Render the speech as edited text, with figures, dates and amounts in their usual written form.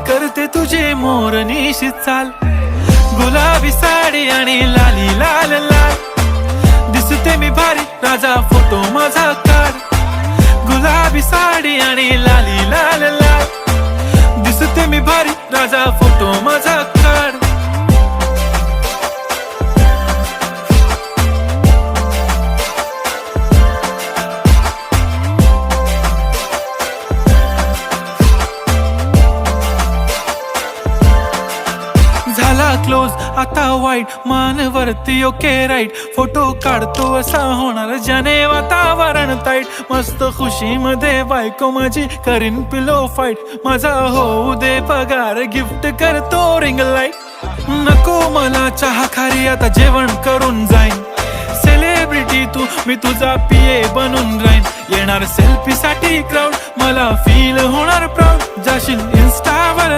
करते तुझे मोरनीशी चाल, गुलाबी साडी आणि लाली लाल लाल, दिसते मी भारी राजा फोटो माझा काढ, गुलाबी साडी आणि लाली लाल लाल, दिसते मी भारी राजा फोटो माझा काढ. झाला क्लोज आता वाईट, मानवरती ओके राईट, फोटो काढतो असा होणार ज्याने वातावरण ताईट, मस्त खुशी मध्ये बायको माझी करीन पिलो फाईट, माझा होऊ दे पगार गिफ्ट करतो रिंग लाईट, नको मला चहा खारी आता जेवण करून जाईन, सेलिब्रिटी तू मी तुझा पिये बनून राहीन, येणार सेल्फी साठी क्राऊड मला फील होणार प्राऊड, जाशील इन्स्टावर